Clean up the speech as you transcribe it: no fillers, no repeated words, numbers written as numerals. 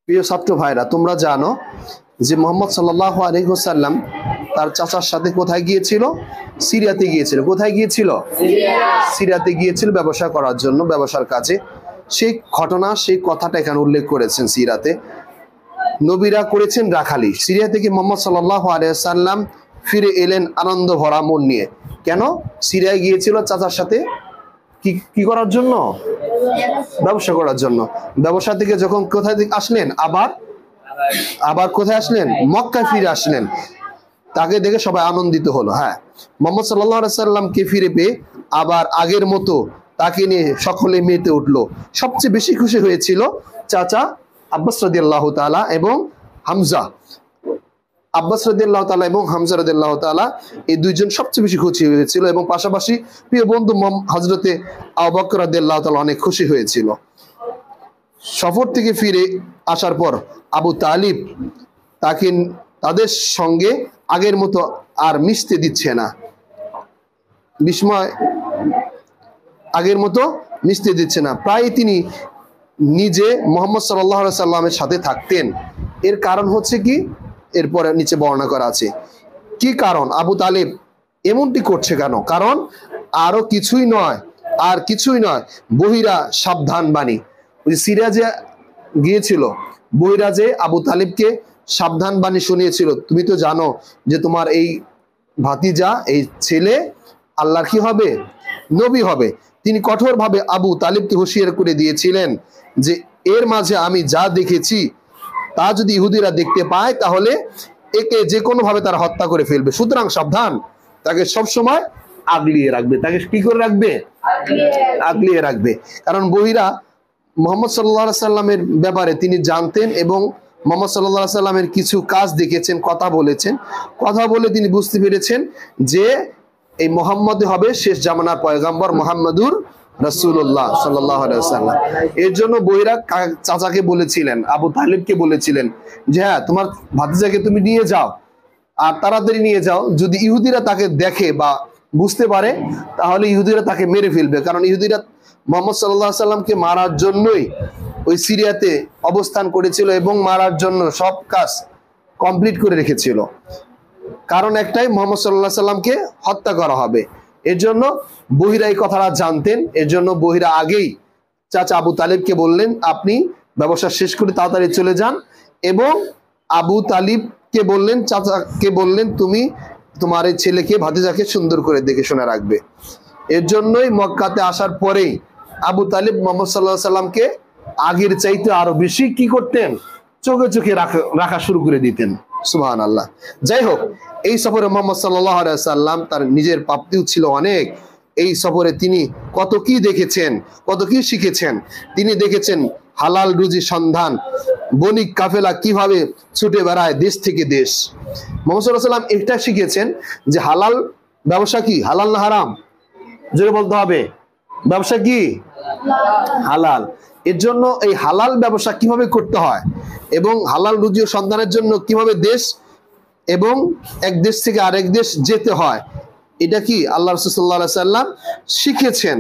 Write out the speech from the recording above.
প্রিয় ছাত্র ভাইরা, তোমরা জানো যে মুহাম্মদ সাল্লাল্লাহু আলাইহি ওয়াসাল্লাম তার চাচার সাথে কোথায় গিয়েছিল? সিরিয়াতে গিয়েছিল। কোথায় গিয়েছিল? সিরিয়াতে গিয়েছিল ব্যবসা করার জন্য, ব্যবসার কাজে। সেই ঘটনা, সেই কথাটা এখানে উল্লেখ করেছেন সিরাতে। নবীরা করেছেন রাখালি। সিরিয়া থেকে মুহাম্মদ সাল্লাল্লাহু আলাইহি ওয়াসাল্লাম ফিরে এলেন আনন্দ ভরা মন নিয়ে। কেন? সিরিয়ায় গিয়েছিল চাচার সাথে কি করার জন্য? ব্যবসা করার জন্য। ব্যবসা থেকে যখন কোথায় থেকে আসলেন, আবার কোথায় আসলেন? মক্কায় ফিরে আসলেন। তাকে দেখে সবাই আনন্দিত হলো। হ্যাঁ, মুহাম্মদ সাল্লাল্লাহু আলাইহি ওয়াসাল্লামকে ফিরে পেয়ে আবার আগের মতো তাকে নিয়ে সকলে মেতে উঠলো। সবচেয়ে বেশি খুশি হয়েছিল চাচা আব্বাস রাদিয়াল্লাহু তাআলা এবং হামজা। আব্বাস রাদিয়াল্লাহু তাআলা এবং হামজা রাদিয়াল্লাহু তাআলা, এই দুইজন সবচেয়ে বেশি খুশি হয়েছিল, এবং পাশাপাশি প্রিয় বন্ধু হযরতে আবু বকর রাদিয়াল্লাহু তাআলা অনেক খুশি হয়েছিল। সফর থেকে ফিরে আসার পর আবু তালিব তাদের সঙ্গে আগের মতো আর মিশতে দিচ্ছে না। আগের মতো মিশতে দিচ্ছে না। প্রায় তিনি নিজে মুহাম্মদ সাল্লাল্লাহু আলাইহি সাল্লামের সাথে থাকতেন। এর কারণ হচ্ছে কি? এরপরে নিচে বর্ণনা করা আছে কি কারণ আবু তালিব এমনটি করছে কেন। কারণ আরো কিছুই নয়, বহিরা সাবধান বাণী। সিরিয়া যে গিয়েছিল, বহিরা যে আবু তালিবকে সাবধান বাণী শুনিয়েছিল, তুমি তো জানো যে তোমার এই ভাতিজা, এই ছেলে আল্লাহর কি হবে? নবী হবে। তিনি কঠোরভাবে আবু তালিবকে হুঁশিয়ার করে দিয়েছিলেন যে এর মাঝে আমি যা দেখেছি তা যদি ইহুদিরা দেখতে পায় তাহলে একে যে কোনো ভাবে তারা হত্যা করে ফেলবে। সুতরাং সাবধান, তাকে সবসময় আগলিয়ে রাখবে। তাকে কি করে রাখবে? আগলিয়ে রাখবে। কারণ বহিরা মুহাম্মদ সাল্লাল্লাহু আলাইহি সাল্লামের ব্যাপারে তিনি জানতেন, এবং মুহাম্মদ সাল্লাল্লাহু আলাইহি সাল্লামের কিছু কাজ দেখেছেন, কথা বলে তিনি বুঝতে পেরেছেন যে এই মুহাম্মদ হবে শেষ জামানার পয়গম্বর, মুহাম্মাদুর রাসূলুল্লাহ সাল্লাল্লাহু আলাইহি ওয়াসাল্লাম। এর জন্য বহিরা চাচাকে বলেছিলেন, আবু তালিবকে বলেছিলেন যে হ্যাঁ, তোমার ভাতিজাকে তুমি নিয়ে যাও, আর তাড়াতাড়ি নিয়ে যাও। যদি ইহুদিরা তাকে দেখে বা বুঝতে পারে তাহলে ইহুদিরা তাকে মেরে ফেলবে। কারণ ইহুদিরা মুহাম্মদ সাল্লাল্লাহু আলাইহি সাল্লামকে মারার জন্যই ওই সিরিয়াতে অবস্থান করেছিল, এবং মারার জন্য সব কাজ কমপ্লিট করে রেখেছিল। কারণ একটাই, মুহাম্মদ সাল্লাল্লাহু আলাইহি সাল্লামকে হত্যা করা হবে। এর জন্য বহিরা এই কথাটা জানতেন। এর জন্য বহিরা আগেই চাচা আবু তালিবকে বললেন, আপনি ব্যবসা শেষ করে তাড়াতাড়ি চলে যান, এবং আবু তালিবকে বললেন, চাচাকে বললেন, তুমি তোমার এই ছেলেকে, ভাতিজাকে সুন্দর করে দেখে শুনে রাখবে। এর জন্যই মক্কাতে আসার পরেই আবু তালিব মুহাম্মদ সাল্লাল্লাহু আলাইহি সাল্লামকে আগের চাইতে আরো বেশি কি করতেন? চোখে চোখে রাখা শুরু করে দিতেন। সুবহানাল্লাহ। যাই হোক, এই সফরে মুহাম্মদ সাল্লাল্লাহু আলাইহি সাল্লাম তার নিজের প্রাপ্তিও ছিল অনেক। এই সফরে তিনি কত কি দেখেছেন, কত কি শিখেছেন। তিনি দেখেছেন হালাল রুজি সন্ধান, বণিক কাফেলা কিভাবে ছুটে বেড়ায় দেশ থেকে দেশ। মুহাম্মদ সাল্লাল্লাহু আলাইহি সাল্লাম এটা শিখেছেন যে হালাল ব্যবসা কি, হালাল না হারাম? জোরে বলতে হবে, ব্যবসা কি? হালাল। এর জন্য এই হালাল ব্যবসা কিভাবে করতে হয়, এবং হালাল রুজি সন্ধানের জন্য কিভাবে দেশ এবং এক দেশ থেকে আরেক দেশ যেতে হয়, এটা কি আল্লাহ রাসূল সাল্লাল্লাহু আলাইহি সাল্লাম শিখেছেন।